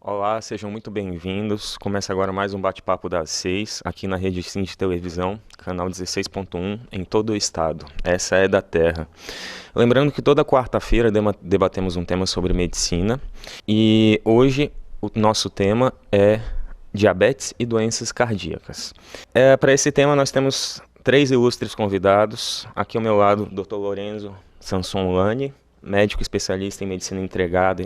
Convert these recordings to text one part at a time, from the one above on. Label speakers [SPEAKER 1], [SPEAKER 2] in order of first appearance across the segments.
[SPEAKER 1] Olá, sejam muito bem-vindos. Começa agora mais um bate-papo das 6, aqui na Rede Sim de Televisão, canal 16.1, em todo o estado. Essa é da Terra. Lembrando que toda quarta-feira debatemos um tema sobre medicina e hoje o nosso tema é diabetes e doenças cardíacas. Para esse tema nós temos 3 ilustres convidados. Aqui ao meu lado, o Dr. Lorenzo Sanson Lani, médico especialista em medicina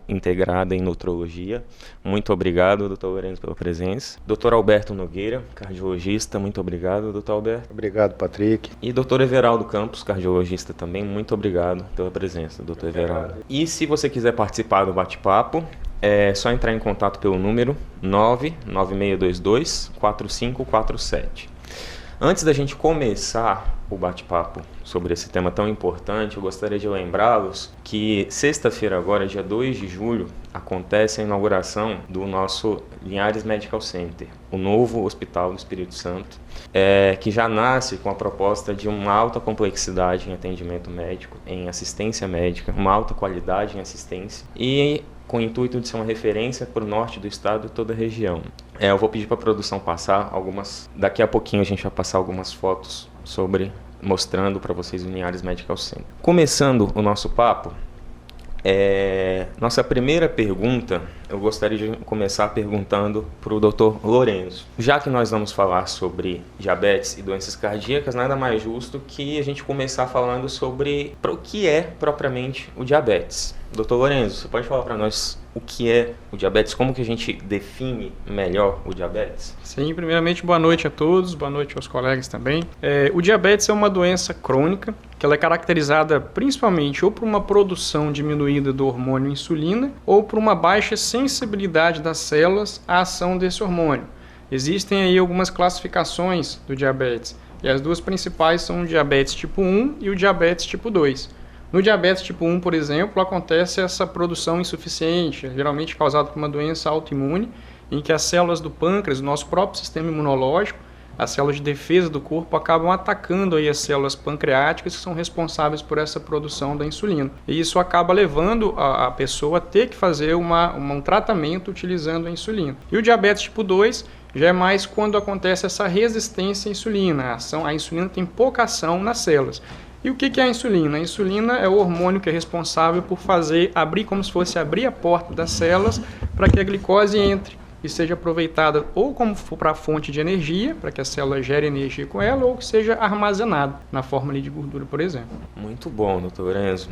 [SPEAKER 1] integrada em nutrologia. Muito obrigado, Dr. Lorenzo, pela presença. Dr. Alberto Nogueira, cardiologista. Muito obrigado, Dr. Alberto.
[SPEAKER 2] Obrigado, Patrick.
[SPEAKER 1] E Dr. Everaldo Campos, cardiologista também. Muito obrigado pela presença, Dr. Everaldo. E se você quiser participar do bate-papo, é só entrar em contato pelo número 99622-4547. Antes da gente começar o bate-papo sobre esse tema tão importante, eu gostaria de lembrá-los que sexta-feira agora, dia 2 de julho, acontece a inauguração do nosso Linhares Medical Center, o novo Hospital do Espírito Santo, que já nasce com a proposta de uma alta complexidade em atendimento médico, em assistência médica, uma alta qualidade em assistência e com o intuito de ser uma referência para o norte do estado e toda a região. Eu vou pedir para a produção passar algumas... Daqui a pouquinho a gente vai passar algumas fotos mostrando para vocês o Linhares Medical Center. Começando o nosso papo, nossa primeira pergunta, eu gostaria de começar perguntando para o Dr. Lorenzo. Já que nós vamos falar sobre diabetes e doenças cardíacas, nada mais justo que a gente começar falando sobre o que é propriamente o diabetes. Dr. Lorenzo, você pode falar para nós o que é o diabetes? Como que a gente define melhor o diabetes?
[SPEAKER 3] Sim, primeiramente, boa noite a todos, boa noite aos colegas também. O diabetes é uma doença crônica, que ela é caracterizada principalmente ou por uma produção diminuída do hormônio insulina ou por uma baixa sensibilidade das células à ação desse hormônio. Existem aí algumas classificações do diabetes, e as duas principais são o diabetes tipo 1 e o diabetes tipo 2. No diabetes tipo 1, por exemplo, acontece essa produção insuficiente, geralmente causada por uma doença autoimune, em que as células do pâncreas, o nosso próprio sistema imunológico, as células de defesa do corpo, acabam atacando aí as células pancreáticas que são responsáveis por essa produção da insulina. E isso acaba levando a pessoa a ter que fazer um tratamento utilizando a insulina. E o diabetes tipo 2 já é mais quando acontece essa resistência à insulina. A insulina tem pouca ação nas células. E o que é a insulina? A insulina é o hormônio que é responsável por abrir como se fosse abrir a porta das células para que a glicose entre e seja aproveitada ou como para a fonte de energia, para que a célula gere energia com ela, ou que seja armazenada na forma ali de gordura, por exemplo.
[SPEAKER 1] Muito bom, Dr. Lorenzo.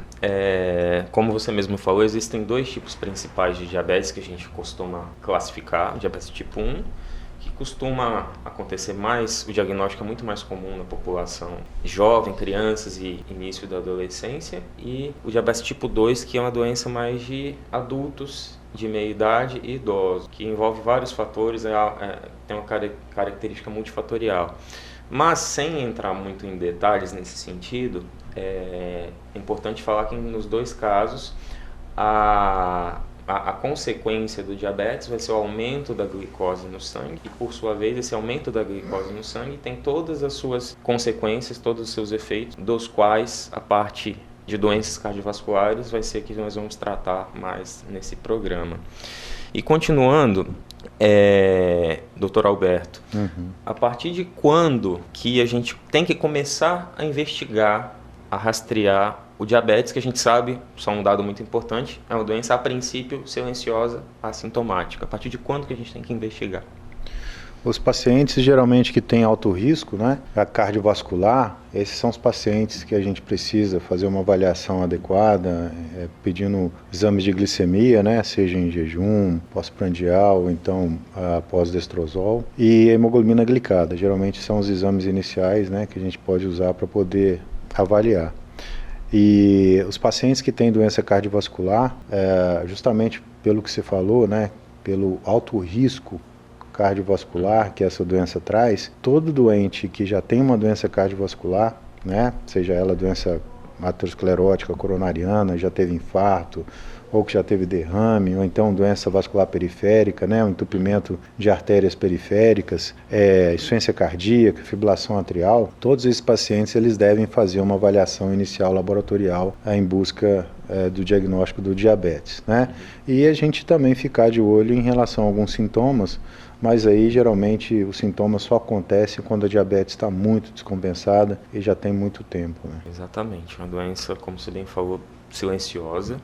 [SPEAKER 1] Como você mesmo falou, existem 2 tipos principais de diabetes que a gente costuma classificar, o diabetes tipo 1, que costuma acontecer mais, o diagnóstico é muito mais comum na população jovem, crianças e início da adolescência, e o diabetes tipo 2, que é uma doença mais de adultos, de meia idade e idosos, que envolve vários fatores, tem uma característica multifatorial. Mas sem entrar muito em detalhes nesse sentido, é importante falar que nos 2 casos a consequência do diabetes vai ser o aumento da glicose no sangue e, por sua vez, esse aumento da glicose no sangue tem todas as suas consequências, todos os seus efeitos, dos quais a parte de doenças cardiovasculares vai ser que nós vamos tratar mais nesse programa. E continuando, Dr. Alberto, a partir de quando que a gente tem que começar a investigar, a rastrear o diabetes, que a gente sabe, só um dado muito importante, é uma doença a princípio silenciosa, assintomática. A partir de quando que a gente tem que investigar?
[SPEAKER 2] Os pacientes geralmente que têm alto risco, né, a cardiovascular, esses são os pacientes que a gente precisa fazer uma avaliação adequada, pedindo exames de glicemia, né, seja em jejum, pós-prandial, ou então pós-destrozol, e hemoglobina glicada. Geralmente são os exames iniciais, né, que a gente pode usar para poder avaliar. E os pacientes que têm doença cardiovascular, justamente pelo que você falou, né, pelo alto risco cardiovascular que essa doença traz, todo doente que já tem uma doença cardiovascular, né, seja ela doença aterosclerótica coronariana, já teve infarto, ou que já teve derrame, ou então doença vascular periférica, né, um entupimento de artérias periféricas, insuficiência cardíaca, fibrilação atrial, todos esses pacientes eles devem fazer uma avaliação inicial laboratorial em busca do diagnóstico do diabetes, né? E a gente também ficar de olho em relação a alguns sintomas, mas aí geralmente os sintomas só acontecem quando a diabetes está muito descompensada e já tem muito tempo, né?
[SPEAKER 1] Exatamente, uma doença, como você bem falou, silenciosa,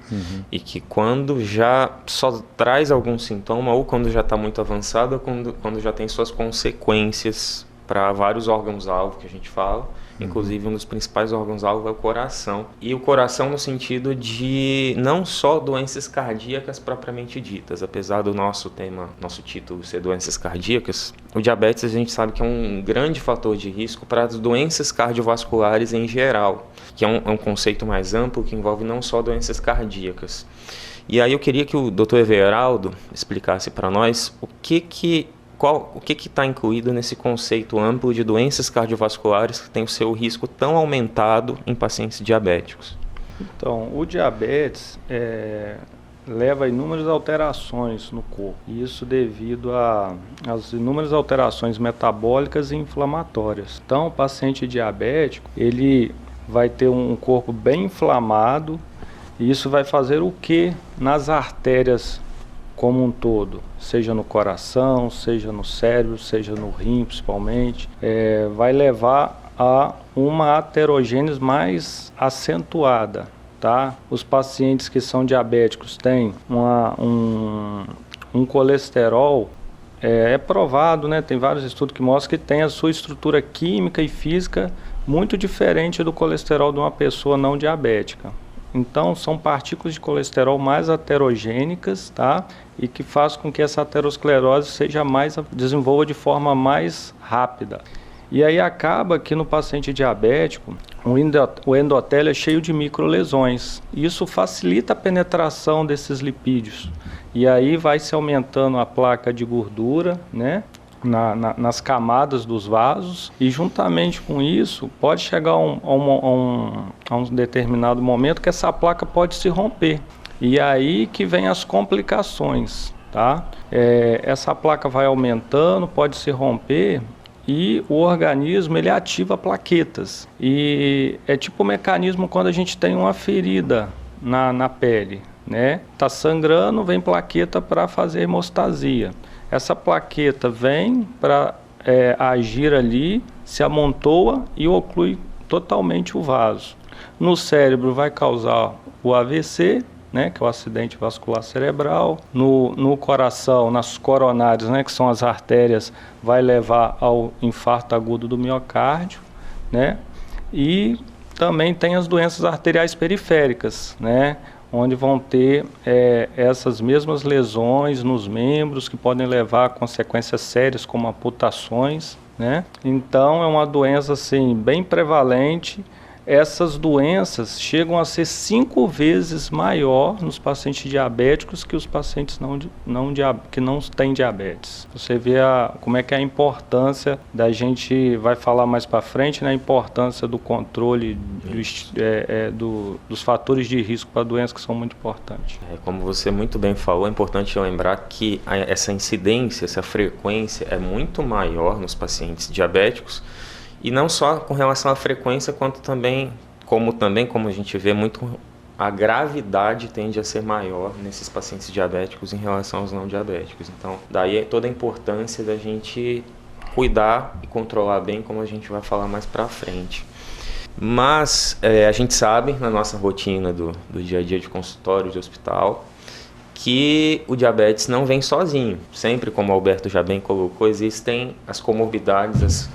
[SPEAKER 1] e que quando já só traz algum sintoma, ou quando já está muito avançado, ou quando já tem suas consequências para vários órgãos-alvo que a gente fala. Inclusive, um dos principais órgãos-alvo é o coração. E o coração no sentido de não só doenças cardíacas propriamente ditas. Apesar do nosso tema, nosso título ser doenças cardíacas, o diabetes a gente sabe que é um grande fator de risco para as doenças cardiovasculares em geral, que é um conceito mais amplo que envolve não só doenças cardíacas. E aí eu queria que o Dr. Everaldo explicasse para nós o que está incluído nesse conceito amplo de doenças cardiovasculares que tem o seu risco tão aumentado em pacientes diabéticos?
[SPEAKER 4] Então, o diabetes leva a inúmeras alterações no corpo. Isso devido às inúmeras alterações metabólicas e inflamatórias. Então, o paciente diabético, ele vai ter um corpo bem inflamado, e isso vai fazer o que nas artérias como um todo, seja no coração, seja no cérebro, seja no rim principalmente, vai levar a uma aterogênese mais acentuada, tá? Os pacientes que são diabéticos têm um colesterol, é provado, né? Tem vários estudos que mostram que tem a sua estrutura química e física muito diferente do colesterol de uma pessoa não diabética. Então, são partículas de colesterol mais aterogênicas, tá? E que faz com que essa aterosclerose desenvolva de forma mais rápida. E aí acaba que no paciente diabético, o endotélio é cheio de microlesões. Isso facilita a penetração desses lipídios. E aí vai se aumentando a placa de gordura, né? Nas camadas dos vasos, e juntamente com isso pode chegar a um determinado momento que essa placa pode se romper, e aí que vem as complicações, tá? Essa placa vai aumentando, pode se romper, e o organismo ele ativa plaquetas, e é tipo o mecanismo quando a gente tem uma ferida na pele, né? Tá sangrando, vem plaqueta para fazer hemostasia. Essa plaqueta vem para agir ali, se amontoa e oclui totalmente o vaso. No cérebro vai causar o AVC, né, que é o acidente vascular cerebral. No coração, nas coronárias, né, que são as artérias, vai levar ao infarto agudo do miocárdio, né? E também tem as doenças arteriais periféricas, né, onde vão ter essas mesmas lesões nos membros que podem levar a consequências sérias como amputações, né? Então é uma doença assim bem prevalente. Essas doenças chegam a ser 5 vezes maior nos pacientes diabéticos que os pacientes que não têm diabetes. Você vê como é que é a importância da gente, vai falar mais para frente, né, a importância do controle dos fatores de risco para doenças que são muito importantes.
[SPEAKER 1] Como você muito bem falou, é importante lembrar que essa incidência, essa frequência é muito maior nos pacientes diabéticos. E não só com relação à frequência, quanto também, como a gente vê muito, a gravidade tende a ser maior nesses pacientes diabéticos em relação aos não diabéticos. Então, daí toda a importância da gente cuidar e controlar bem, como a gente vai falar mais para frente. Mas a gente sabe, na nossa rotina do dia a dia de consultório, de hospital, que o diabetes não vem sozinho. Sempre, como o Alberto já bem colocou, existem as comorbidades,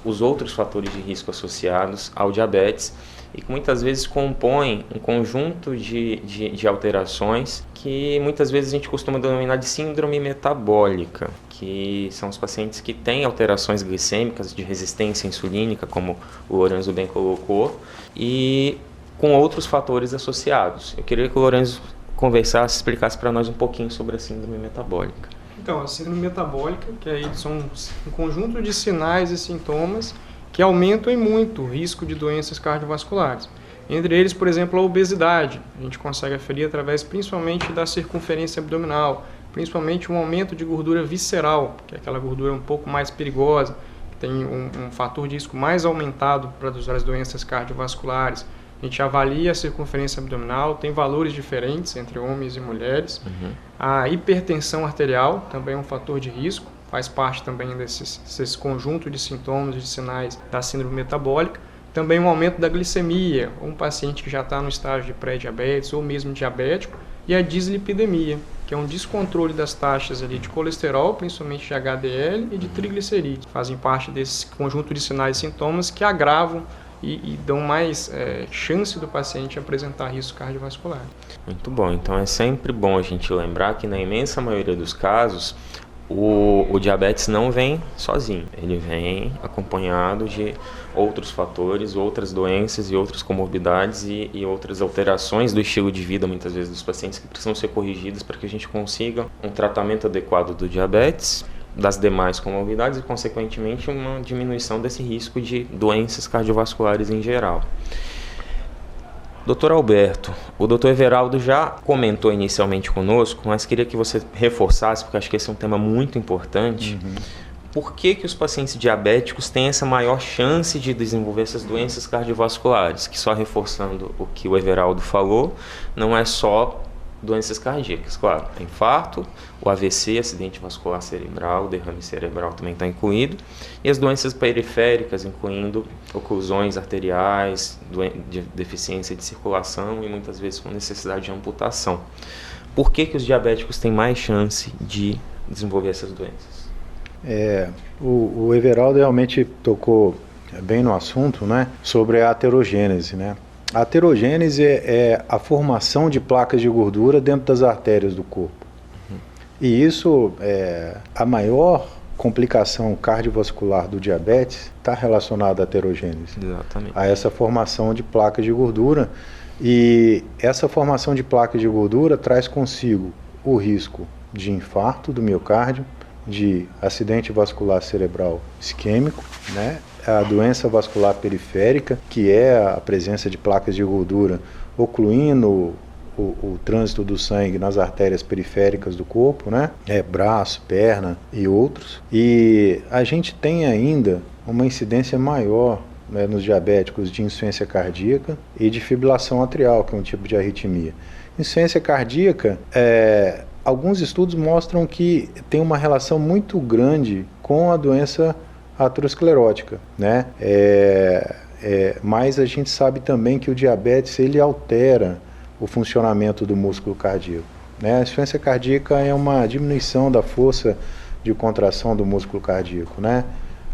[SPEAKER 1] os outros fatores de risco associados ao diabetes, e que muitas vezes compõem um conjunto de alterações que muitas vezes a gente costuma denominar de síndrome metabólica, que são os pacientes que têm alterações glicêmicas de resistência insulínica, como o Lorenzo bem colocou, e com outros fatores associados. Eu queria que o Lorenzo conversasse, explicasse para nós um pouquinho sobre a síndrome metabólica.
[SPEAKER 3] Então, a síndrome metabólica, que aí são um conjunto de sinais e sintomas que aumentam em muito o risco de doenças cardiovasculares. Entre eles, por exemplo, a obesidade. A gente consegue aferir através principalmente da circunferência abdominal, principalmente um aumento de gordura visceral, que é aquela gordura um pouco mais perigosa, que tem um fator de risco mais aumentado para as doenças cardiovasculares, A gente avalia a circunferência abdominal, tem valores diferentes entre homens e mulheres. A hipertensão arterial também é um fator de risco, faz parte também desse conjunto de sintomas e de sinais da síndrome metabólica. Também um aumento da glicemia, um paciente que já está no estágio de pré-diabetes ou mesmo diabético, e a dislipidemia, que é um descontrole das taxas ali de colesterol, principalmente de HDL e de triglicerídeos. Fazem parte desse conjunto de sinais e sintomas que agravam e dão mais chance do paciente apresentar risco cardiovascular.
[SPEAKER 1] Muito bom. Então é sempre bom a gente lembrar que na imensa maioria dos casos o diabetes não vem sozinho, ele vem acompanhado de outros fatores, outras doenças e outras comorbidades e outras alterações do estilo de vida, muitas vezes, dos pacientes que precisam ser corrigidas para que a gente consiga um tratamento adequado do diabetes, das demais comorbidades e, consequentemente, uma diminuição desse risco de doenças cardiovasculares em geral. Dr. Alberto, o Dr. Everaldo já comentou inicialmente conosco, mas queria que você reforçasse, porque acho que esse é um tema muito importante. Por que os pacientes diabéticos têm essa maior chance de desenvolver essas doenças cardiovasculares? Que, só reforçando o que o Everaldo falou, não é só doenças cardíacas, claro, infarto, o AVC, acidente vascular cerebral, o derrame cerebral também está incluído, e as doenças periféricas, incluindo oclusões arteriais, deficiência de circulação e muitas vezes com necessidade de amputação. Por que os diabéticos têm mais chance de desenvolver essas doenças?
[SPEAKER 2] O Everaldo realmente tocou bem no assunto, né, sobre a aterogênese, né? A aterogênese é a formação de placas de gordura dentro das artérias do corpo. E isso, a maior complicação cardiovascular do diabetes está relacionada à aterogênese.
[SPEAKER 1] Exatamente.
[SPEAKER 2] A essa formação de placas de gordura. E essa formação de placas de gordura traz consigo o risco de infarto do miocárdio, de acidente vascular cerebral isquêmico, né? A doença vascular periférica, que é a presença de placas de gordura ocluindo o trânsito do sangue nas artérias periféricas do corpo, né? Braço, perna e outros. E a gente tem ainda uma incidência maior, né, nos diabéticos de insuficiência cardíaca e de fibrilação atrial, que é um tipo de arritmia. Insuficiência cardíaca, alguns estudos mostram que tem uma relação muito grande com a doença aterosclerótica, né? Mas a gente sabe também que o diabetes ele altera o funcionamento do músculo cardíaco, né? A insuficiência cardíaca é uma diminuição da força de contração do músculo cardíaco, né?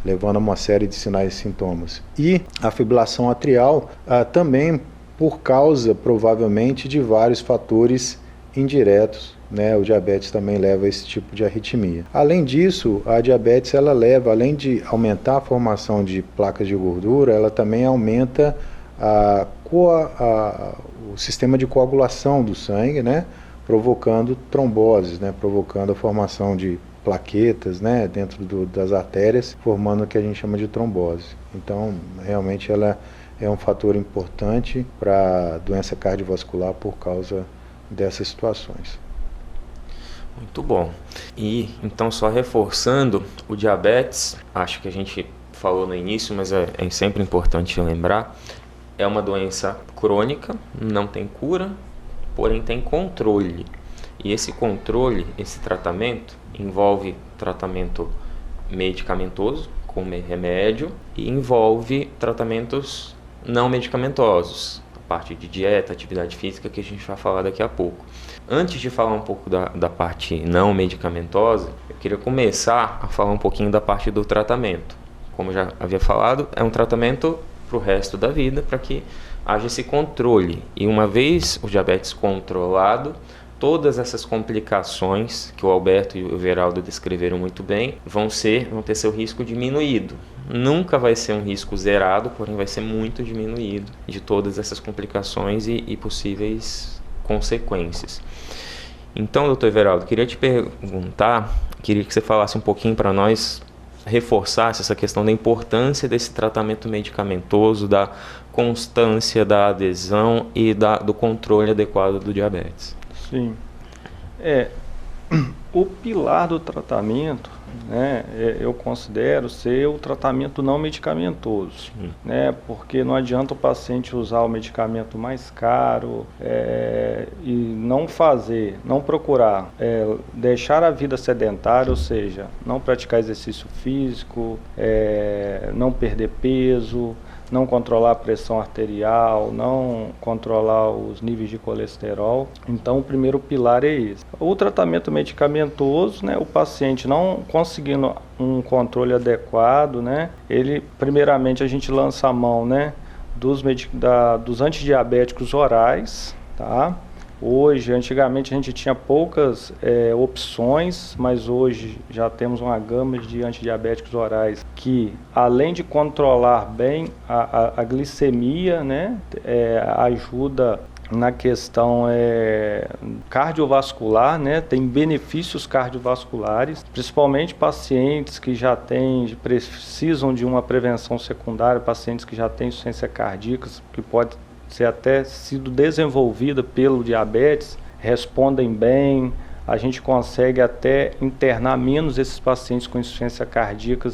[SPEAKER 2] Levando a uma série de sinais e sintomas. E a fibrilação atrial também por causa, provavelmente, de vários fatores indiretos, né? O diabetes também leva a esse tipo de arritmia. Além disso, a diabetes ela leva, além de aumentar a formação de placas de gordura, ela também aumenta o sistema de coagulação do sangue, né? Provocando tromboses, né? Provocando a formação de plaquetas, né? Dentro das artérias, formando o que a gente chama de trombose. Então, realmente ela é um fator importante para a doença cardiovascular por causa dessas situações.
[SPEAKER 1] Muito bom. E então, só reforçando, o diabetes, acho que a gente falou no início, mas é sempre importante lembrar, é uma doença crônica, não tem cura, porém tem controle. E esse controle, esse tratamento, envolve tratamento medicamentoso, com remédio, e envolve tratamentos não medicamentosos, a parte de dieta, atividade física, que a gente vai falar daqui a pouco. Antes de falar um pouco da parte não medicamentosa, eu queria começar a falar um pouquinho da parte do tratamento. Como já havia falado, é um tratamento para o resto da vida, para que haja esse controle. E uma vez o diabetes controlado, todas essas complicações que o Alberto e o Everaldo descreveram muito bem vão ter seu risco diminuído. Nunca vai ser um risco zerado, porém vai ser muito diminuído de todas essas complicações e possíveis consequências. Então, doutor Everaldo, queria te perguntar, queria que você falasse um pouquinho para nós, reforçasse essa questão da importância desse tratamento medicamentoso, da constância, da adesão e do controle adequado do diabetes.
[SPEAKER 4] Sim. O pilar do tratamento né, eu considero ser o tratamento não medicamentoso, né, porque não adianta o paciente usar o medicamento mais caro e não procurar deixar a vida sedentária, ou seja, não praticar exercício físico, não perder peso, não controlar a pressão arterial, não controlar os níveis de colesterol. Então, o primeiro pilar é esse. O tratamento medicamentoso, né, o paciente não conseguindo um controle adequado, né, primeiramente, a gente lança a mão, né, dos antidiabéticos orais, tá? Antigamente a gente tinha poucas opções, mas hoje já temos uma gama de antidiabéticos orais que, além de controlar bem a glicemia, né, ajuda na questão cardiovascular, né, tem benefícios cardiovasculares, principalmente pacientes que precisam de uma prevenção secundária, pacientes que já têm insuficiência cardíaca, que pode ser até sido desenvolvida pelo diabetes, respondem bem, a gente consegue até internar menos esses pacientes com insuficiência cardíaca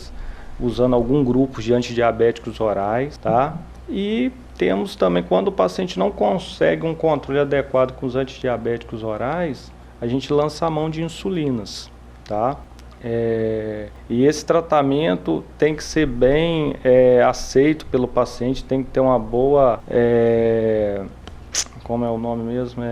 [SPEAKER 4] usando algum grupo de antidiabéticos orais, tá? E temos também, quando o paciente não consegue um controle adequado com os antidiabéticos orais, a gente lança a mão de insulinas, tá? E esse tratamento tem que ser bem aceito pelo paciente, tem que ter uma boa, como é o nome mesmo,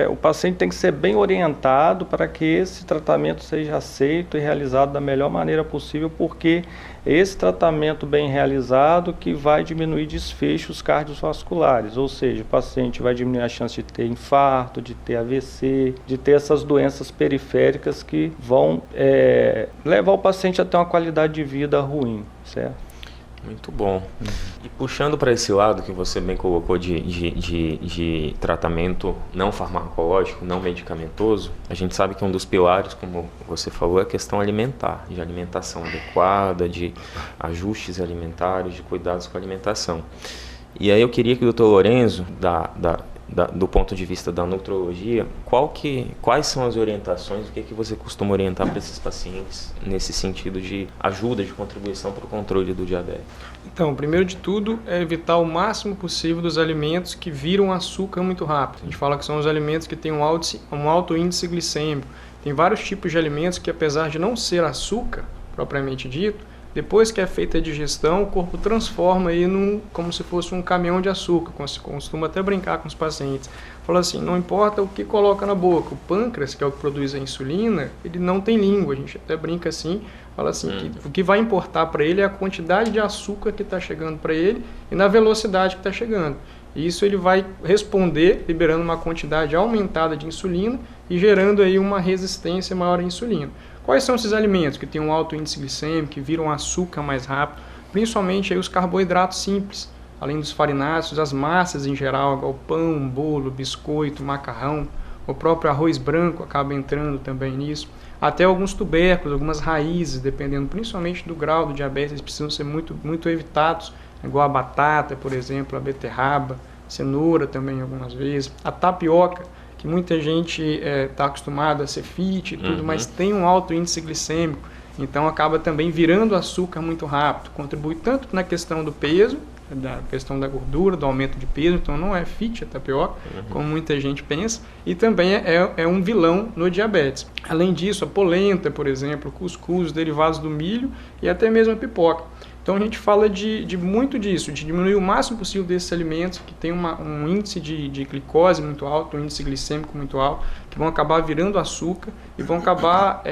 [SPEAKER 4] o paciente tem que ser bem orientado para que esse tratamento seja aceito e realizado da melhor maneira possível, porque é esse tratamento bem realizado que vai diminuir desfechos cardiovasculares, ou seja, o paciente vai diminuir a chance de ter infarto, de ter AVC, de ter essas doenças periféricas que vão levar o paciente a ter uma qualidade de vida ruim, certo?
[SPEAKER 1] Muito bom. E puxando para esse lado que você bem colocou de tratamento não farmacológico, não medicamentoso, a gente sabe que um dos pilares, como você falou, é a questão alimentar, de alimentação adequada, de ajustes alimentares, de cuidados com a alimentação. E aí eu queria que o Dr. Lorenzo, do ponto de vista da nutrologia, quais são as orientações, o que você costuma orientar para esses pacientes nesse sentido de ajuda, de contribuição para o controle do diabetes?
[SPEAKER 3] Então, primeiro de tudo, é evitar o máximo possível dos alimentos que viram açúcar muito rápido. A gente fala que são os alimentos que têm um alto índice glicêmico. Tem vários tipos de alimentos que, apesar de não ser açúcar, propriamente dito, depois que é feita a digestão, o corpo transforma aí como se fosse um caminhão de açúcar. Costuma até brincar com os pacientes. Fala assim, não importa o que coloca na boca, o pâncreas, que é o que produz a insulina, ele não tem língua. A gente até brinca assim, fala assim, que o que vai importar para ele é a quantidade de açúcar que está chegando para ele e na velocidade que está chegando. E isso ele vai responder liberando uma quantidade aumentada de insulina e gerando aí uma resistência maior à insulina. Quais são esses alimentos que têm um alto índice glicêmico, que viram açúcar mais rápido? Principalmente aí os carboidratos simples, além dos farináceos, as massas em geral, igual pão, bolo, biscoito, macarrão, o próprio arroz branco acaba entrando também nisso. Até alguns tubérculos, algumas raízes, dependendo principalmente do grau do diabetes, eles precisam ser muito, muito evitados, igual a batata, por exemplo, a beterraba, cenoura também algumas vezes, a tapioca, que muita gente está acostumada a ser fit e tudo, mas tem um alto índice glicêmico, então acaba também virando açúcar muito rápido, contribui tanto na questão do peso, da questão da gordura, do aumento de peso, então não é fit a tapioca, como muita gente pensa, e também é um vilão no diabetes. Além disso, a polenta, por exemplo, cuscuz, derivados do milho e até mesmo a pipoca. Então a gente fala de muito disso, de diminuir o máximo possível desses alimentos que tem um índice de glicose muito alto, um índice glicêmico muito alto, que vão acabar virando açúcar e vão acabar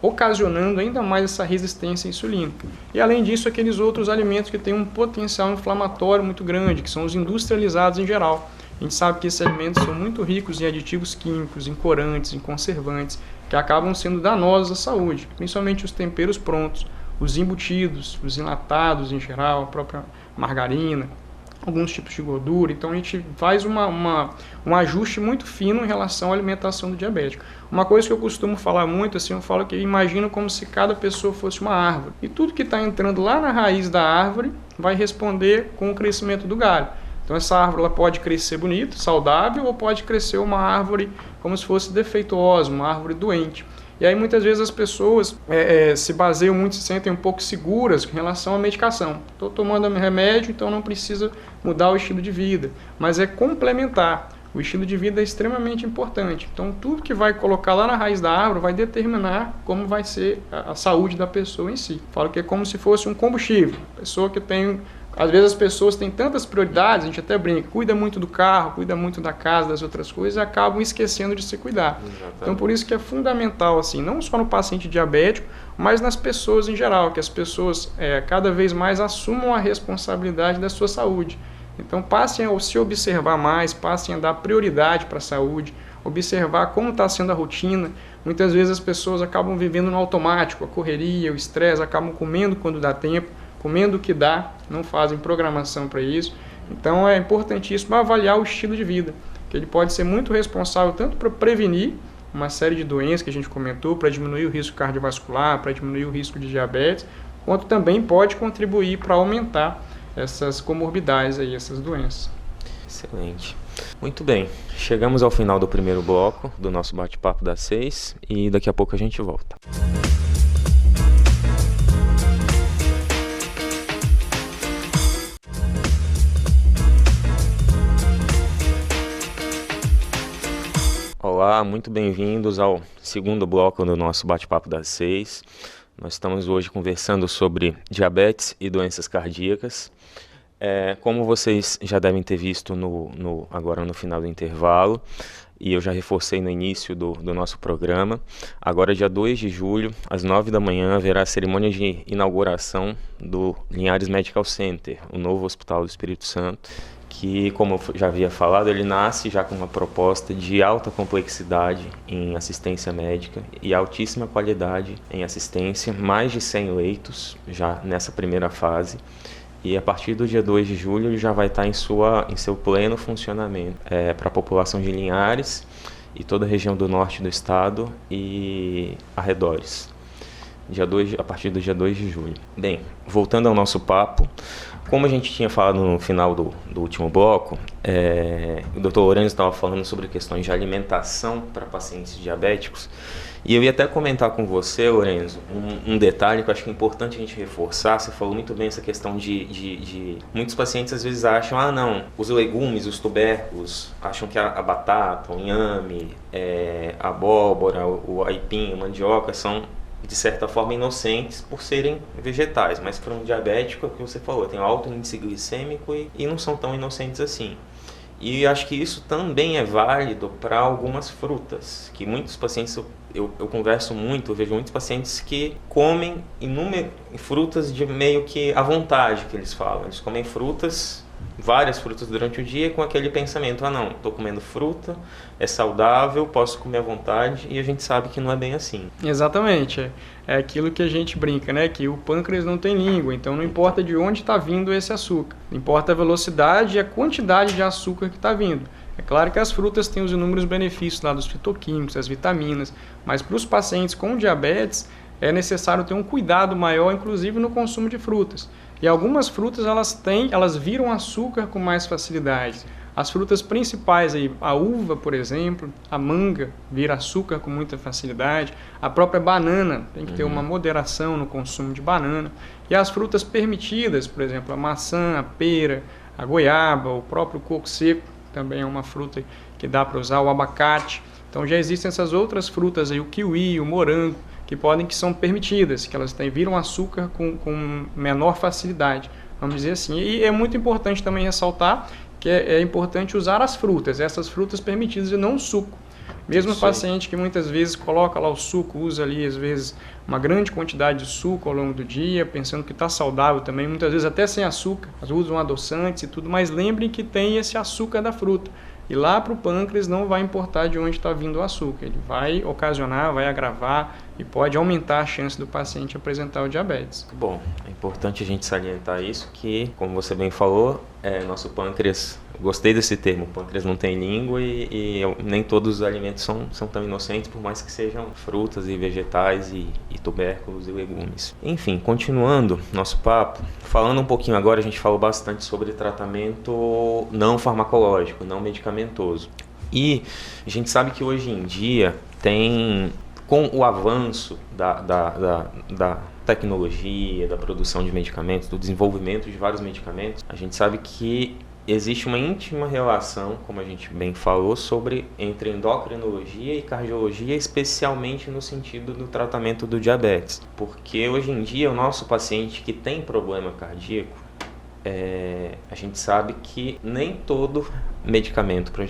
[SPEAKER 3] ocasionando ainda mais essa resistência à insulina. E além disso, aqueles outros alimentos que têm um potencial inflamatório muito grande, que são os industrializados em geral. A gente sabe que esses alimentos são muito ricos em aditivos químicos, em corantes, em conservantes, que acabam sendo danosos à saúde, principalmente os temperos prontos, os embutidos, os enlatados em geral, a própria margarina, alguns tipos de gordura. Então a gente faz um ajuste muito fino em relação à alimentação do diabético. Uma coisa que eu costumo falar muito, assim, eu falo que eu imagino como se cada pessoa fosse uma árvore. E tudo que está entrando lá na raiz da árvore vai responder com o crescimento do galho. Então essa árvore ela pode crescer bonita, saudável, ou pode crescer uma árvore como se fosse defeituosa, uma árvore doente. E aí muitas vezes as pessoas se baseiam muito, se sentem um pouco seguras em relação à medicação. Estou tomando remédio, então não precisa mudar o estilo de vida. Mas é complementar. O estilo de vida é extremamente importante. Então, tudo que vai colocar lá na raiz da árvore vai determinar como vai ser a saúde da pessoa em si. Falo que é como se fosse um combustível. Pessoa que tem... Às vezes as pessoas têm tantas prioridades, a gente até brinca, cuida muito do carro, cuida muito da casa, das outras coisas, e acabam esquecendo de se cuidar.
[SPEAKER 1] Exatamente.
[SPEAKER 3] Então, por isso que é fundamental, assim, não só no paciente diabético, mas nas pessoas em geral, que as pessoas cada vez mais assumam a responsabilidade da sua saúde. Então passem a se observar mais, passem a dar prioridade para a saúde, observar como está sendo a rotina. Muitas vezes as pessoas acabam vivendo no automático, a correria, o estresse, acabam comendo quando dá tempo, comendo o que dá, não fazem programação para isso. Então é importantíssimo avaliar o estilo de vida, que ele pode ser muito responsável tanto para prevenir uma série de doenças que a gente comentou, para diminuir o risco cardiovascular, para diminuir o risco de diabetes, quanto também pode contribuir para aumentar essas comorbidades aí, essas doenças.
[SPEAKER 1] Excelente. Muito bem, chegamos ao final do primeiro bloco do nosso bate-papo das 6 e daqui a pouco a gente volta. Olá, muito bem-vindos ao segundo bloco do nosso bate-papo das 6. Nós estamos hoje conversando sobre diabetes e doenças cardíacas. Como vocês já devem ter visto agora no final do intervalo, e eu já reforcei no início do nosso programa, agora dia 2 de julho, às 9 da manhã, haverá a cerimônia de inauguração do Linhares Medical Center, o novo Hospital do Espírito Santo, que, como eu já havia falado, ele nasce já com uma proposta de alta complexidade em assistência médica e altíssima qualidade em assistência, mais de 100 leitos já nessa primeira fase. E a partir do dia 2 de julho ele já vai estar em seu pleno funcionamento para a população de Linhares e toda a região do norte do estado e arredores. A partir do dia 2 de julho. Bem, voltando ao nosso papo, como a gente tinha falado no final do último bloco, o Dr. Lourenço estava falando sobre questões de alimentação para pacientes diabéticos, e eu ia até comentar com você, Lourenço, um detalhe que eu acho que é importante a gente reforçar. Você falou muito bem essa questão de muitos pacientes às vezes acham, os legumes, os tubérculos, acham que a batata, o inhame, a abóbora, o aipim, a mandioca são de certa forma inocentes por serem vegetais, mas para um diabético, é o que você falou, tem alto índice glicêmico e não são tão inocentes assim. E acho que isso também é válido para algumas frutas, que muitos pacientes, eu converso muito, eu vejo muitos pacientes que comem frutas de meio que à vontade, que eles falam. Eles comem várias frutas durante o dia com aquele pensamento, estou comendo fruta, é saudável, posso comer à vontade, e a gente sabe que não é bem assim.
[SPEAKER 3] Exatamente, é aquilo que a gente brinca, né? Que o pâncreas não tem língua, então não importa de onde está vindo esse açúcar, importa a velocidade e a quantidade de açúcar que está vindo. É claro que as frutas têm os inúmeros benefícios lá dos fitoquímicos, as vitaminas, mas para os pacientes com diabetes é necessário ter um cuidado maior, inclusive no consumo de frutas. E algumas frutas elas viram açúcar com mais facilidade. As frutas principais, a uva, por exemplo, a manga vira açúcar com muita facilidade. A própria banana, tem que ter uma moderação no consumo de banana. E as frutas permitidas, por exemplo, a maçã, a pera, a goiaba, o próprio coco seco, também é uma fruta que dá para usar, o abacate. Então já existem essas outras frutas, o kiwi, o morango, que são permitidas, que elas viram açúcar com menor facilidade, vamos dizer assim. E é muito importante também ressaltar que é importante usar as frutas, essas frutas permitidas e não o suco. Mesmo o paciente que muitas vezes coloca lá o suco, usa ali às vezes uma grande quantidade de suco ao longo do dia, pensando que está saudável também, muitas vezes até sem açúcar, usam adoçantes e tudo, mas lembrem que tem esse açúcar da fruta. E lá para o pâncreas não vai importar de onde está vindo o açúcar, ele vai ocasionar, vai agravar e pode aumentar a chance do paciente apresentar o diabetes.
[SPEAKER 1] Bom, é importante a gente salientar isso, que, como você bem falou, nosso pâncreas, gostei desse termo, o pâncreas não tem língua e nem todos os alimentos são tão inocentes, por mais que sejam frutas e vegetais e tubérculos e legumes. Enfim, continuando nosso papo, falando um pouquinho agora, a gente falou bastante sobre tratamento não farmacológico, não medicamentoso. E a gente sabe que hoje em dia tem com o avanço da tecnologia, da produção de medicamentos, do desenvolvimento de vários medicamentos, a gente sabe que existe uma íntima relação, como a gente bem falou, entre endocrinologia e cardiologia, especialmente no sentido do tratamento do diabetes. Porque hoje em dia o nosso paciente que tem problema cardíaco, a gente sabe que nem todo medicamento para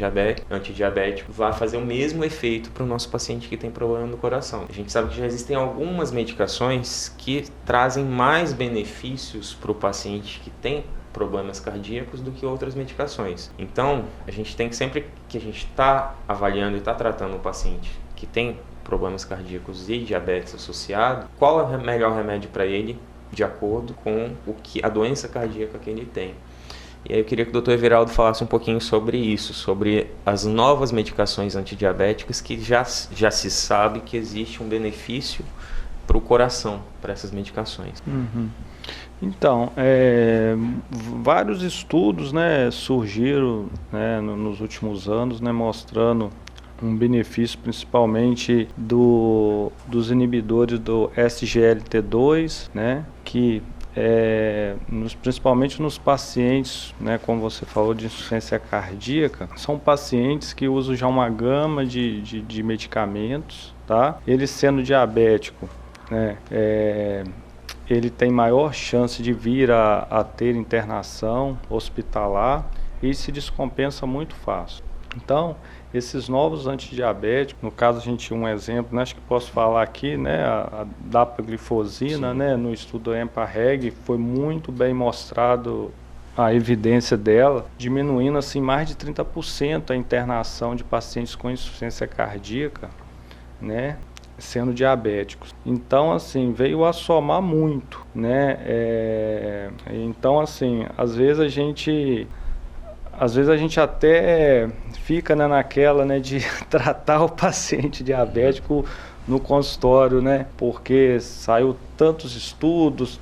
[SPEAKER 1] antidiabético vai fazer o mesmo efeito para o nosso paciente que tem problema no coração. A gente sabe que já existem algumas medicações que trazem mais benefícios para o paciente que tem problemas cardíacos do que outras medicações. Então, a gente tem que, sempre que a gente está avaliando e está tratando um paciente que tem problemas cardíacos e diabetes associado, qual é o melhor remédio para ele, de acordo com a doença cardíaca que ele tem. E aí eu queria que o Dr. Everaldo falasse um pouquinho sobre isso, sobre as novas medicações antidiabéticas que já se sabe que existe um benefício para o coração, para essas medicações.
[SPEAKER 4] Uhum. Então, vários estudos, né, surgiram, né, nos últimos anos, né, mostrando um benefício principalmente dos inibidores do SGLT2, né, que principalmente nos pacientes, né, como você falou, de insuficiência cardíaca, são pacientes que usam já uma gama de medicamentos, tá? Ele sendo diabético, né, ele tem maior chance de vir a ter internação hospitalar e se descompensa muito fácil. Então, esses novos antidiabéticos, no caso a gente tinha um exemplo, né, acho que posso falar aqui, né, a dapaglifosina, né, no estudo EMPA-REG, foi muito bem mostrado a evidência dela, diminuindo assim mais de 30% a internação de pacientes com insuficiência cardíaca, né, sendo diabéticos. Então, assim, veio a somar muito, né, então, assim, às vezes a gente até fica, né, naquela, né, de tratar o paciente diabético no consultório, né, porque saiu tantos estudos,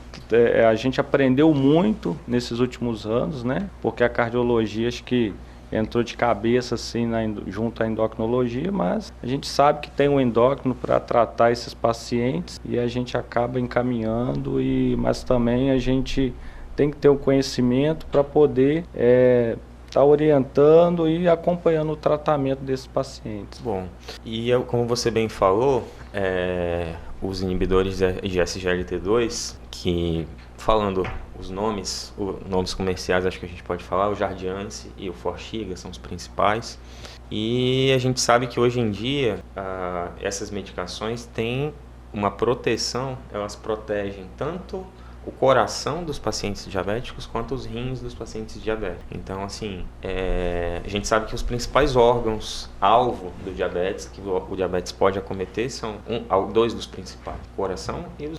[SPEAKER 4] a gente aprendeu muito nesses últimos anos, né, porque a cardiologia acho que entrou de cabeça assim junto à endocrinologia, mas a gente sabe que tem um endócrino para tratar esses pacientes e a gente acaba encaminhando, mas também a gente tem que ter o conhecimento para poder está orientando e acompanhando o tratamento desses pacientes.
[SPEAKER 1] Bom, e como você bem falou, os inibidores de SGLT2, que falando os nomes comerciais, acho que a gente pode falar, o Jardiance e o Forxiga são os principais. E a gente sabe que hoje em dia essas medicações têm uma proteção, elas protegem tanto o coração dos pacientes diabéticos quanto os rins dos pacientes diabéticos. Então, assim, a gente sabe que os principais órgãos alvo do diabetes, que o diabetes pode acometer, são dois dos principais, o coração e os...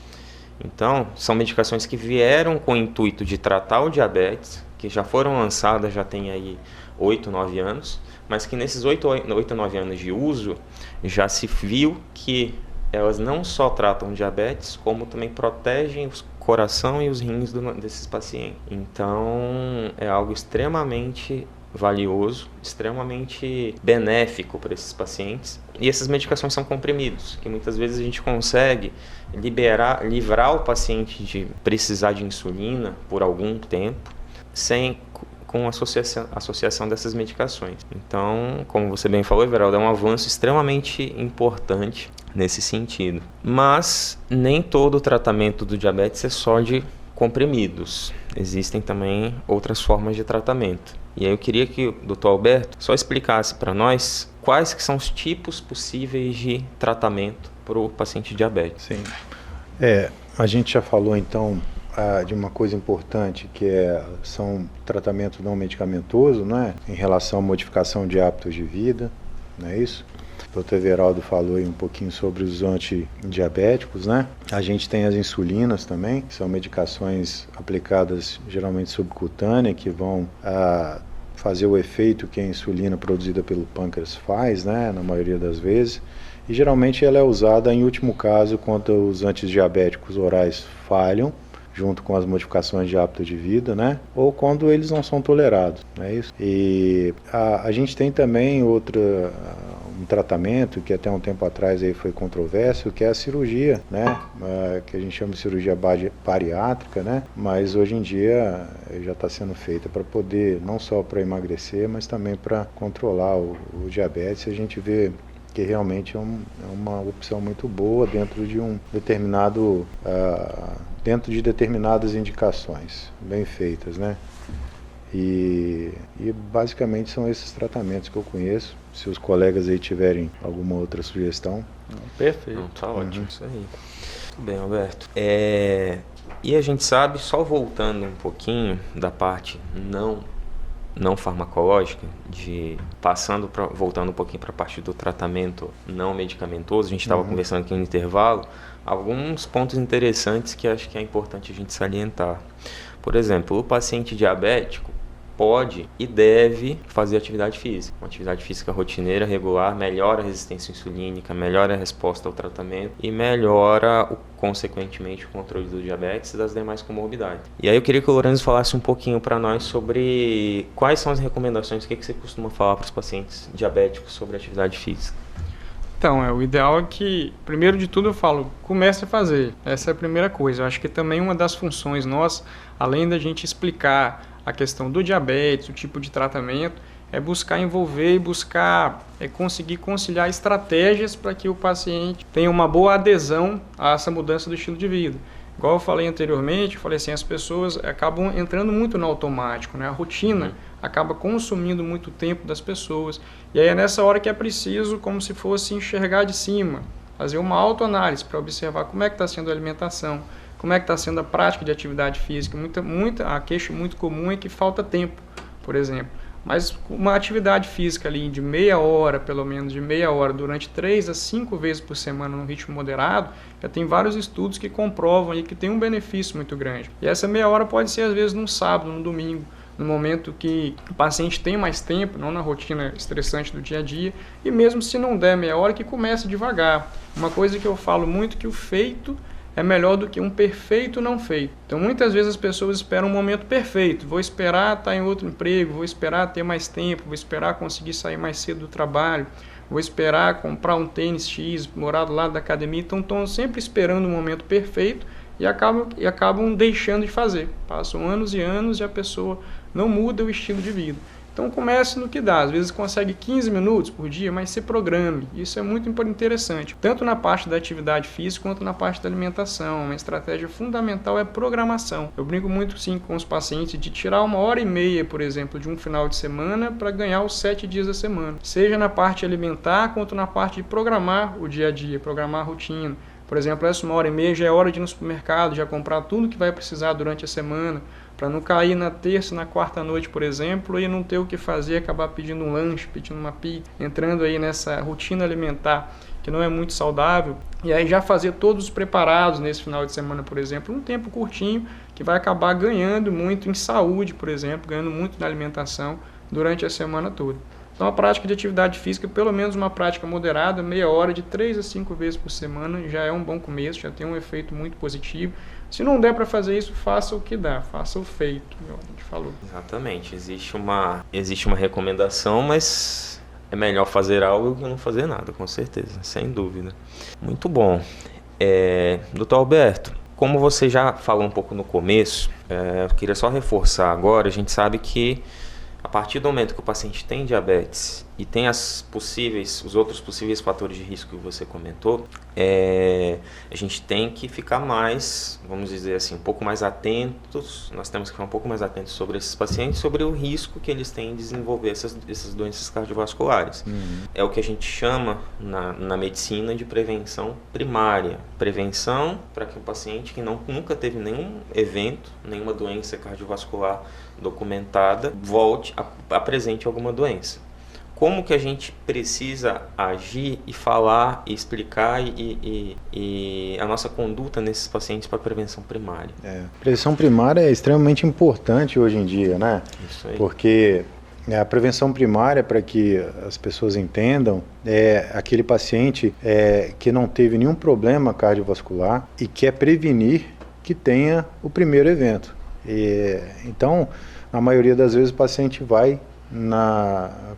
[SPEAKER 1] Então, são medicações que vieram com o intuito de tratar o diabetes, que já foram lançadas, já tem aí 8, 9 anos, mas que nesses 8, 9 anos de uso, já se viu que elas não só tratam diabetes, como também protegem o coração e os rins desses pacientes. Então, é algo extremamente valioso, extremamente benéfico para esses pacientes. E essas medicações são comprimidos, que muitas vezes a gente consegue livrar o paciente de precisar de insulina por algum tempo, com a associação dessas medicações. Então, como você bem falou, Everaldo, é um avanço extremamente importante nesse sentido. Mas nem todo o tratamento do diabetes é só de comprimidos. Existem também outras formas de tratamento. E aí eu queria que o Dr. Alberto só explicasse para nós quais que são os tipos possíveis de tratamento para o paciente diabético.
[SPEAKER 2] Sim. A gente já falou então de uma coisa importante, que são tratamento não medicamentoso, né, em relação à modificação de hábitos de vida, não é isso? O Dr. Everaldo falou aí um pouquinho sobre os antidiabéticos, né? A gente tem as insulinas também, que são medicações aplicadas geralmente subcutânea, que vão fazer o efeito que a insulina produzida pelo pâncreas faz, né, na maioria das vezes. E geralmente ela é usada em último caso quando os antidiabéticos orais falham, junto com as modificações de hábito de vida, né? Ou quando eles não são tolerados, não é isso? E a gente tem também um tratamento que até um tempo atrás aí foi controverso, que é a cirurgia, né? Que a gente chama de cirurgia bariátrica, né? Mas hoje em dia já está sendo feita para poder, não só para emagrecer, mas também para controlar o diabetes. A gente vê que realmente é uma opção muito boa dentro de dentro de determinadas indicações bem feitas, né? E basicamente são esses tratamentos que eu conheço. Se os colegas aí tiverem alguma outra sugestão.
[SPEAKER 1] Perfeito. Não, tá ótimo isso aí. Muito bem, Alberto. E a gente sabe, só voltando um pouquinho da parte não farmacológica, voltando um pouquinho para a parte do tratamento não medicamentoso, a gente estava conversando aqui no intervalo, alguns pontos interessantes que acho que é importante a gente salientar. Por exemplo, o paciente diabético pode e deve fazer atividade física. Uma atividade física rotineira, regular, melhora a resistência insulínica, melhora a resposta ao tratamento e melhora, consequentemente, o controle do diabetes e das demais comorbidades. E aí eu queria que o Lorenzo falasse um pouquinho para nós sobre quais são as recomendações, o que você costuma falar para os pacientes diabéticos sobre atividade física.
[SPEAKER 3] Então, o ideal é que, primeiro de tudo eu falo, comece a fazer. Essa é a primeira coisa. Eu acho que também uma das funções nossas, além da gente explicar a questão do diabetes, o tipo de tratamento, é buscar envolver e conseguir conciliar estratégias para que o paciente tenha uma boa adesão a essa mudança do estilo de vida. Igual eu falei anteriormente, as pessoas acabam entrando muito no automático, né? A rotina acaba consumindo muito tempo das pessoas. E aí é nessa hora que é preciso, como se fosse enxergar de cima, fazer uma autoanálise para observar como é que está sendo a alimentação, como é que está sendo a prática de atividade física. A queixa muito comum é que falta tempo, por exemplo. Mas uma atividade física ali de meia hora, pelo menos de meia hora, durante 3 a 5 vezes por semana no ritmo moderado, já tem vários estudos que comprovam aí que tem um benefício muito grande. E essa meia hora pode ser às vezes num sábado, num domingo, no momento que o paciente tem mais tempo, não na rotina estressante do dia a dia, e mesmo se não der meia hora, que comece devagar. Uma coisa que eu falo muito é que o feito é melhor do que um perfeito não feito. Então muitas vezes as pessoas esperam um momento perfeito, vou esperar estar em outro emprego, vou esperar ter mais tempo, vou esperar conseguir sair mais cedo do trabalho, vou esperar comprar um tênis X, morar do lado da academia. Então estão sempre esperando um momento perfeito e acabam deixando de fazer. Passam anos e anos e a pessoa não muda o estilo de vida. Então comece no que dá, às vezes consegue 15 minutos por dia, mas se programe. Isso é muito interessante, tanto na parte da atividade física quanto na parte da alimentação. Uma estratégia fundamental é programação. Eu brinco muito sim com os pacientes de tirar 1h30, por exemplo, de um final de semana para ganhar os 7 dias da semana. Seja na parte alimentar, quanto na parte de programar o dia a dia, programar a rotina. Por exemplo, essa 1h30 já é hora de ir no supermercado, já comprar tudo que vai precisar durante a semana, para não cair na terça, na quarta noite, por exemplo, e não ter o que fazer, acabar pedindo um lanche, pedindo uma pizza, entrando aí nessa rotina alimentar que não é muito saudável, e aí já fazer todos os preparados nesse final de semana, por exemplo, um tempo curtinho, que vai acabar ganhando muito em saúde, por exemplo, ganhando muito na alimentação durante a semana toda. Então a prática de atividade física, pelo menos uma prática moderada, meia hora de 3 a 5 vezes por semana, já é um bom começo, já tem um efeito muito positivo. Se não der para fazer isso, faça o que dá, faça o feito, como a gente falou.
[SPEAKER 1] Exatamente, existe uma recomendação, mas é melhor fazer algo do que não fazer nada, com certeza, sem dúvida. Muito bom. Dr. Alberto, como você já falou um pouco no começo, eu queria só reforçar agora, a gente sabe que a partir do momento que o paciente tem diabetes e tem os outros possíveis fatores de risco que você comentou, a gente tem que ficar mais, vamos dizer assim, um pouco mais atentos, nós temos que ficar um pouco mais atentos sobre esses pacientes, sobre o risco que eles têm de desenvolver essas doenças cardiovasculares. É o que a gente chama na medicina de prevenção primária. Prevenção para que o paciente que nunca teve nenhum evento, nenhuma doença cardiovascular documentada, apresente alguma doença. Como que a gente precisa agir e falar e explicar e a nossa conduta nesses pacientes para prevenção primária?
[SPEAKER 2] Prevenção primária é extremamente importante hoje em dia, né?
[SPEAKER 1] Isso aí.
[SPEAKER 2] Porque a prevenção primária, para que as pessoas entendam, é aquele paciente que não teve nenhum problema cardiovascular e quer prevenir que tenha o primeiro evento. Então, na maioria das vezes o paciente vai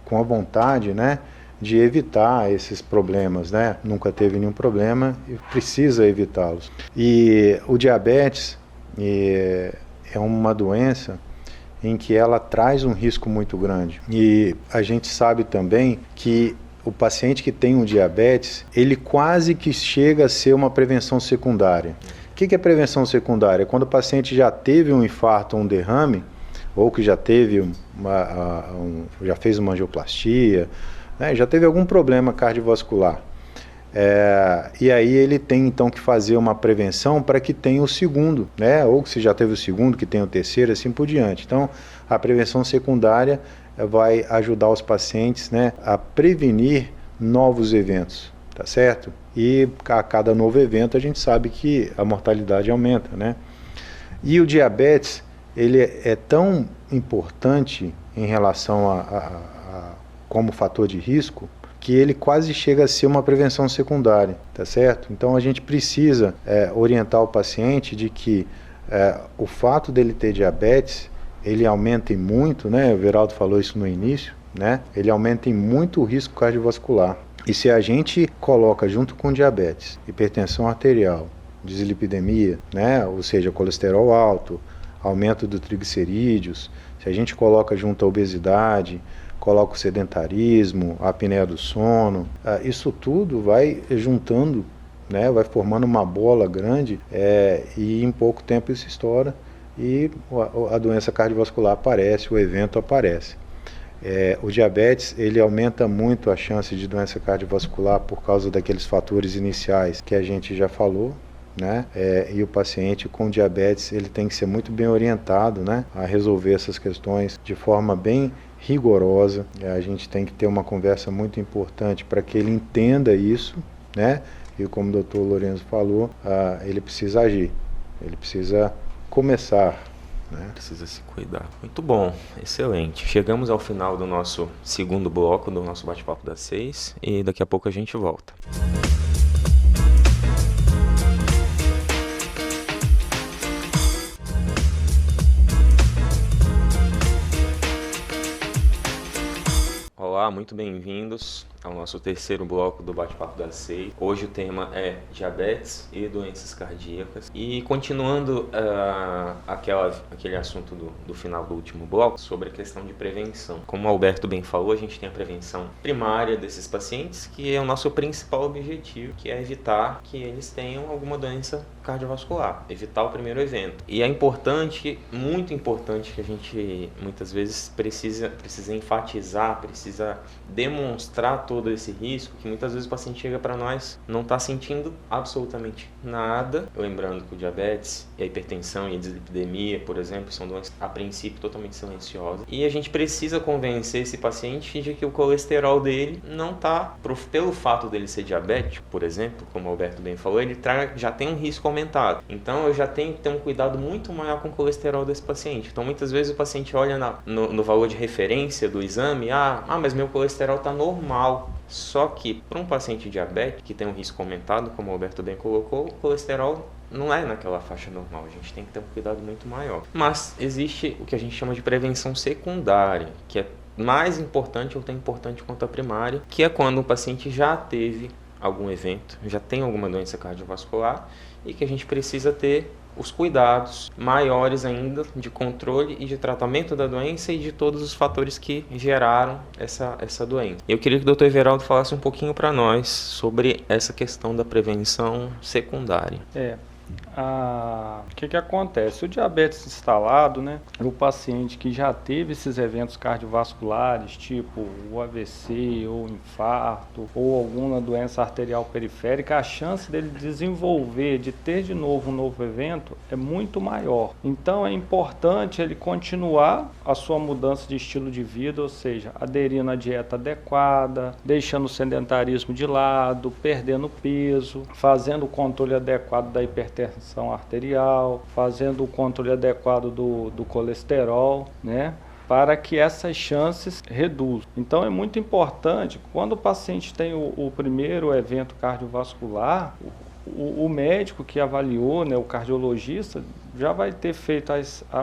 [SPEAKER 2] com a vontade, né, de evitar esses problemas, né? Nunca teve nenhum problema e precisa evitá-los. E o diabetes é uma doença em que ela traz um risco muito grande. E a gente sabe também que o paciente que tem um diabetes, ele quase que chega a ser uma prevenção secundária. O que é prevenção secundária? É quando o paciente já teve um infarto ou um derrame, ou que já teve já fez uma angioplastia, né, já teve algum problema cardiovascular. E aí ele tem então que fazer uma prevenção para que tenha o segundo, né, ou se já teve o segundo, que tenha o terceiro, assim por diante. Então, a prevenção secundária vai ajudar os pacientes, né, a prevenir novos eventos, tá certo? E a cada novo evento a gente sabe que a mortalidade aumenta, né? E o diabetes, ele é tão importante em relação como fator de risco, que ele quase chega a ser uma prevenção secundária, tá certo? Então a gente precisa orientar o paciente de que o fato dele ter diabetes, ele aumenta em muito, né? O Veraldo falou isso no início, né? Ele aumenta em muito o risco cardiovascular. E se a gente coloca junto com diabetes, hipertensão arterial, dislipidemia, né? Ou seja, colesterol alto, aumento do triglicerídeos, se a gente coloca junto a obesidade, coloca o sedentarismo, a apneia do sono, isso tudo vai juntando, né? Vai formando uma bola grande e em pouco tempo isso estoura e a doença cardiovascular aparece, o evento aparece. O diabetes, ele aumenta muito a chance de doença cardiovascular por causa daqueles fatores iniciais que a gente já falou, né? E o paciente com diabetes, ele tem que ser muito bem orientado, né, a resolver essas questões de forma bem rigorosa. A gente tem que ter uma conversa muito importante para que ele entenda isso, né? E como o doutor Lourenço falou, ele precisa agir, ele precisa começar, né?
[SPEAKER 1] Precisa se cuidar. Muito bom, excelente. Chegamos ao final do nosso segundo bloco, do nosso bate-papo das 6, e daqui a pouco a gente volta. Olá, muito bem-vindos ao nosso terceiro bloco do Bate-Papo das 6. Hoje o tema é diabetes e doenças cardíacas. E continuando aquele assunto do final do último bloco, sobre a questão de prevenção. Como o Alberto bem falou, a gente tem a prevenção primária desses pacientes, que é o nosso principal objetivo, que é evitar que eles tenham alguma doença cardiovascular, evitar o primeiro evento. E é importante, muito importante, que a gente muitas vezes precisa enfatizar, precisa demonstrar todo esse risco, que muitas vezes o paciente chega para nós, não está sentindo absolutamente nada. Lembrando que o diabetes, e a hipertensão e a dislipidemia, por exemplo, são doenças a princípio totalmente silenciosas. E a gente precisa convencer esse paciente de que o colesterol dele não está, pelo fato dele ser diabético, por exemplo, como o Alberto bem falou, ele já tem um risco aumentado. Então eu já tenho que ter um cuidado muito maior com o colesterol desse paciente. Então muitas vezes o paciente olha no valor de referência do exame, mas meu colesterol está normal. Só que para um paciente diabético que tem um risco aumentado, como o Alberto bem colocou, o colesterol não é naquela faixa normal, a gente tem que ter um cuidado muito maior. Mas existe o que a gente chama de prevenção secundária, que é mais importante ou tão importante quanto a primária, que é quando o paciente já teve algum evento, já tem alguma doença cardiovascular e que a gente precisa ter os cuidados maiores ainda de controle e de tratamento da doença e de todos os fatores que geraram essa doença. Eu queria que o Dr. Everaldo falasse um pouquinho para nós sobre essa questão da prevenção secundária.
[SPEAKER 4] O que acontece? O diabetes instalado, né? O paciente que já teve esses eventos cardiovasculares, tipo o AVC ou infarto ou alguma doença arterial periférica, a chance dele desenvolver, de ter de novo um novo evento é muito maior. Então é importante ele continuar a sua mudança de estilo de vida, ou seja, aderindo à dieta adequada, deixando o sedentarismo de lado, perdendo peso, fazendo o controle adequado da hipertensão arterial, fazendo o controle adequado do colesterol, né? Para que essas chances reduzam. Então é muito importante, quando o paciente tem o primeiro evento cardiovascular, o médico que avaliou, né, o cardiologista, já vai ter feito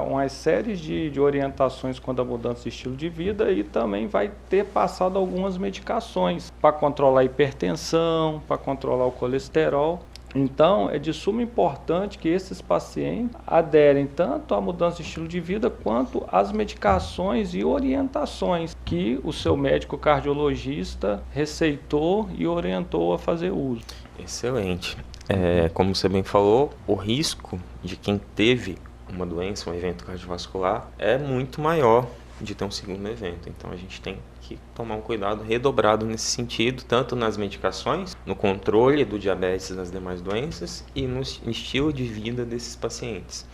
[SPEAKER 4] umas séries de orientações quanto à mudança de estilo de vida e também vai ter passado algumas medicações para controlar a hipertensão, para controlar o colesterol. Então, é de suma importância que esses pacientes aderem tanto à mudança de estilo de vida quanto às medicações e orientações que o seu médico cardiologista receitou e orientou a fazer uso.
[SPEAKER 1] Excelente. Como você bem falou, o risco de quem teve uma doença, um evento cardiovascular, é muito maior de ter um segundo evento. Então a gente tem que tomar um cuidado redobrado nesse sentido, tanto nas medicações, no controle do diabetes e das demais doenças e no estilo de vida desses pacientes.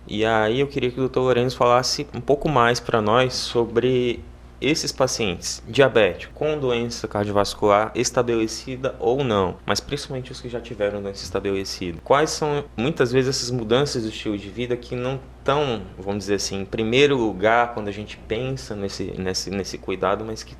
[SPEAKER 1] E aí eu queria que o Dr. Lourenço falasse um pouco mais para nós sobre esses pacientes diabéticos com doença cardiovascular estabelecida ou não, mas principalmente os que já tiveram doença estabelecida. Quais são, muitas vezes, essas mudanças do estilo de vida que não estão, vamos dizer assim, em primeiro lugar quando a gente pensa nesse cuidado, mas que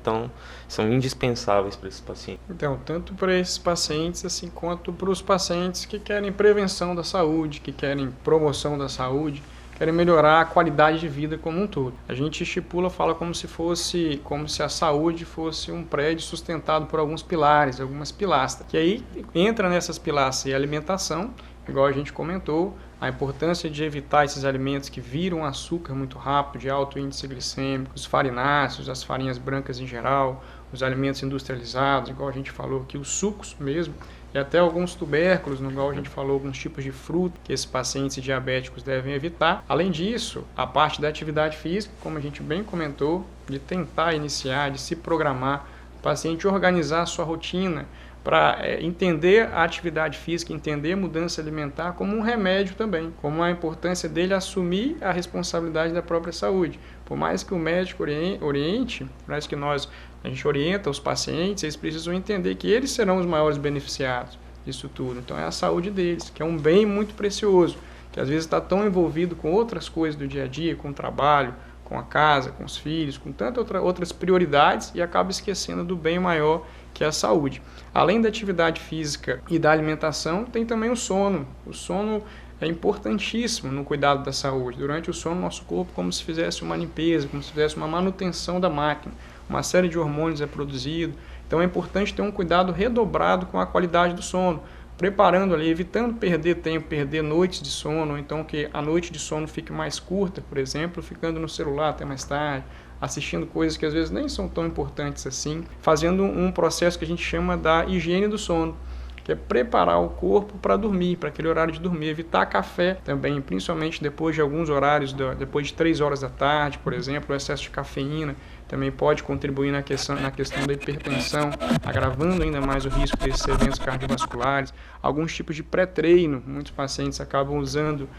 [SPEAKER 1] são indispensáveis para esses pacientes?
[SPEAKER 3] Então, tanto para esses pacientes assim quanto para os pacientes que querem prevenção da saúde, que querem promoção da saúde, querem melhorar a qualidade de vida como um todo. A gente fala como se a saúde fosse um prédio sustentado por alguns pilares, algumas pilastras. Que aí entra nessas pilastras e a alimentação, igual a gente comentou, a importância de evitar esses alimentos que viram açúcar muito rápido, de alto índice glicêmico, os farináceos, as farinhas brancas em geral, os alimentos industrializados, igual a gente falou aqui, os sucos mesmo, e até alguns tubérculos, no qual a gente falou alguns tipos de fruta que esses pacientes diabéticos devem evitar. Além disso, a parte da atividade física, como a gente bem comentou, de tentar iniciar, de se programar, o paciente organizar a sua rotina para entender a atividade física, entender a mudança alimentar como um remédio também, como a importância dele assumir a responsabilidade da própria saúde. Por mais que o médico oriente, por mais que a gente orienta os pacientes, eles precisam entender que eles serão os maiores beneficiados disso tudo. Então é a saúde deles, que é um bem muito precioso, que às vezes está tão envolvido com outras coisas do dia a dia, com o trabalho, com a casa, com os filhos, com tantas outras prioridades e acaba esquecendo do bem maior que é a saúde. Além da atividade física e da alimentação, tem também o sono. O sono é importantíssimo no cuidado da saúde. Durante o sono, nosso corpo como se fizesse uma limpeza, como se fizesse uma manutenção da máquina. Uma série de hormônios é produzido. Então é importante ter um cuidado redobrado com a qualidade do sono, preparando ali, evitando perder tempo, perder noites de sono, ou então que a noite de sono fique mais curta, por exemplo, ficando no celular até mais tarde, assistindo coisas que às vezes nem são tão importantes assim, fazendo um processo que a gente chama da higiene do sono, que é preparar o corpo para dormir, para aquele horário de dormir, evitar café também, principalmente depois de alguns horários, depois de 3 horas da tarde, por exemplo, o excesso de cafeína também pode contribuir na questão da hipertensão, agravando ainda mais o risco desses eventos cardiovasculares. Alguns tipos de pré-treino, muitos pacientes acabam usando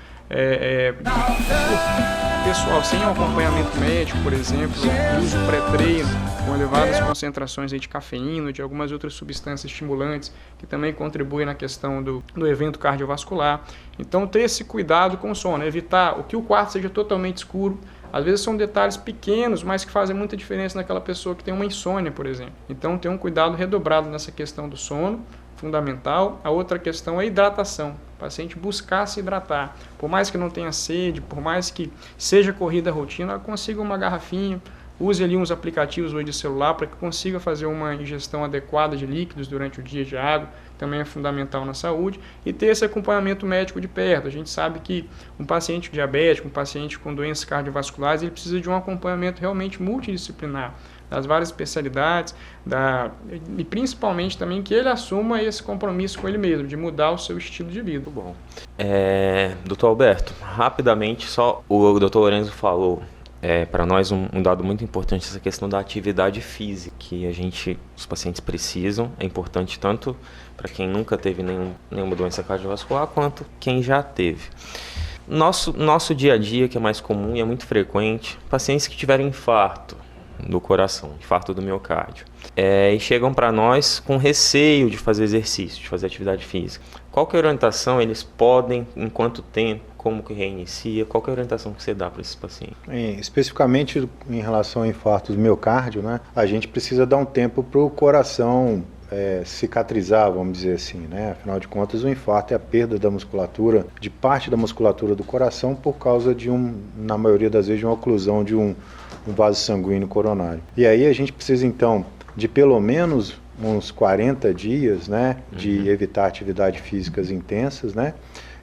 [SPEAKER 3] pessoal sem um acompanhamento médico, por exemplo, uso pré-treino com elevadas concentrações aí de cafeína, de algumas outras substâncias estimulantes que também contribuem na questão do evento cardiovascular. Então, ter esse cuidado com o sono, evitar que o quarto seja totalmente escuro. Às vezes são detalhes pequenos, mas que fazem muita diferença naquela pessoa que tem uma insônia, por exemplo. Então, ter um cuidado redobrado nessa questão do sono, fundamental. A outra questão é a hidratação. O paciente buscar se hidratar. Por mais que não tenha sede, por mais que seja corrida a rotina, consiga uma garrafinha, use ali uns aplicativos hoje de celular para que consiga fazer uma ingestão adequada de líquidos durante o dia de água, também é fundamental na saúde, e ter esse acompanhamento médico de perto. A gente sabe que um paciente diabético, um paciente com doenças cardiovasculares, ele precisa de um acompanhamento realmente multidisciplinar, das várias especialidades, e principalmente também que ele assuma esse compromisso com ele mesmo, de mudar o seu estilo de vida.
[SPEAKER 1] Muito bom. Dr. Alberto, rapidamente, só o Dr. Lourenço falou, para nós um dado muito importante, essa questão da atividade física, que os pacientes precisam, é importante tanto para quem nunca teve nenhuma doença cardiovascular, quanto quem já teve. Nosso dia a dia, que é mais comum e é muito frequente, pacientes que tiveram infarto do coração, infarto do miocárdio, e chegam para nós com receio de fazer exercício, de fazer atividade física. Qual que é a orientação eles podem, em quanto tempo, como que reinicia, qual que é a orientação que você dá para esses pacientes?
[SPEAKER 2] Especificamente em relação ao infarto do miocárdio, né, a gente precisa dar um tempo para o coração cicatrizar, vamos dizer assim, né? Afinal de contas, o infarto é a perda da musculatura, de parte da musculatura do coração por causa de na maioria das vezes, de uma oclusão de um vaso sanguíneo coronário. E aí a gente precisa, então, de pelo menos uns 40 dias, né, de evitar atividades físicas intensas, né?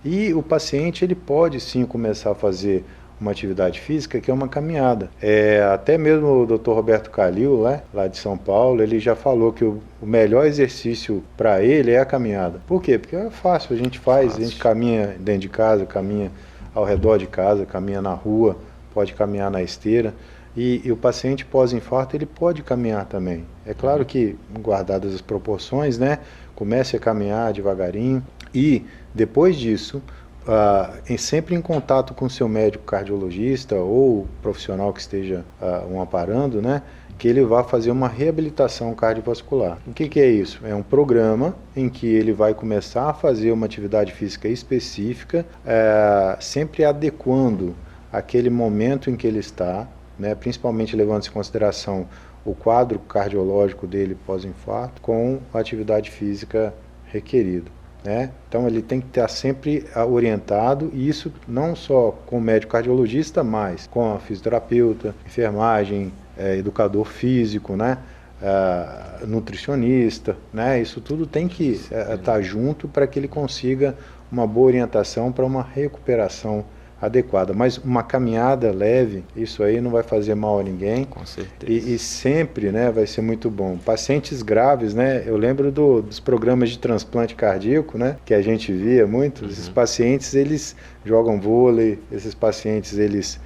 [SPEAKER 2] E o paciente, ele pode sim começar a fazer uma atividade física, que é uma caminhada. Até mesmo o Dr. Roberto Calil, né, lá de São Paulo, ele já falou que o melhor exercício para ele é a caminhada. Por quê? Porque é fácil, a gente caminha dentro de casa, caminha ao redor de casa, caminha na rua, pode caminhar na esteira. E o paciente pós-infarto, ele pode caminhar também. É claro que, guardadas as proporções, né, comece a caminhar devagarinho e, depois disso, sempre em contato com o seu médico cardiologista ou profissional que esteja o amparando, né, que ele vá fazer uma reabilitação cardiovascular. O que é isso? É um programa em que ele vai começar a fazer uma atividade física específica, sempre adequando aquele momento em que ele está, né, principalmente levando em consideração o quadro cardiológico dele pós-infarto com a atividade física requerida. Né? Então ele tem que estar sempre orientado, e isso não só com o médico cardiologista, mas com a fisioterapeuta, enfermagem, educador físico, né? Nutricionista, né? Isso tudo tem que estar junto para que ele consiga uma boa orientação para uma recuperação adequada. Mas uma caminhada leve, isso aí não vai fazer mal a ninguém.
[SPEAKER 1] Com certeza.
[SPEAKER 2] E sempre, né, vai ser muito bom. Pacientes graves, né, eu lembro dos programas de transplante cardíaco, né, que a gente via muito. Esses pacientes, eles jogam vôlei, esses pacientes, eles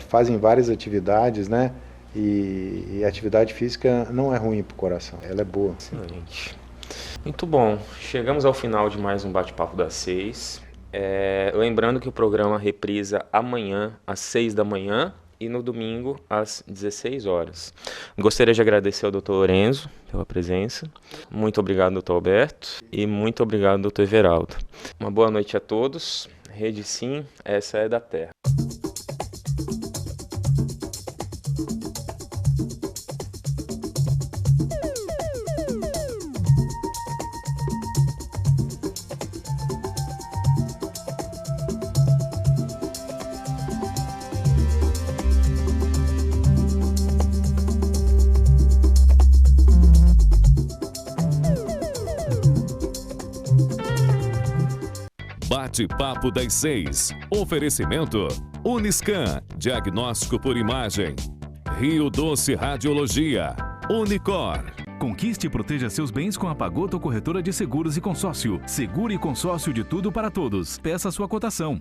[SPEAKER 2] fazem várias atividades, né, e a atividade física não é ruim para o coração, ela é boa.
[SPEAKER 1] Excelente. Muito bom. Chegamos ao final de mais um Bate-Papo das 6. Lembrando que o programa reprisa amanhã às 6 da manhã e no domingo às 16 horas. Gostaria de agradecer ao Dr. Lorenzo pela presença. Muito obrigado, Dr. Alberto. E muito obrigado, Dr. Everaldo. Uma boa noite a todos. Rede Sim, essa é da Terra.
[SPEAKER 5] Bate-Papo das 6. Oferecimento Uniscan, diagnóstico por imagem. Rio Doce Radiologia. Unicor.
[SPEAKER 6] Conquiste e proteja seus bens com a Pagoto Corretora de Seguros e Consórcio. Seguro e consórcio de tudo para todos. Peça sua cotação.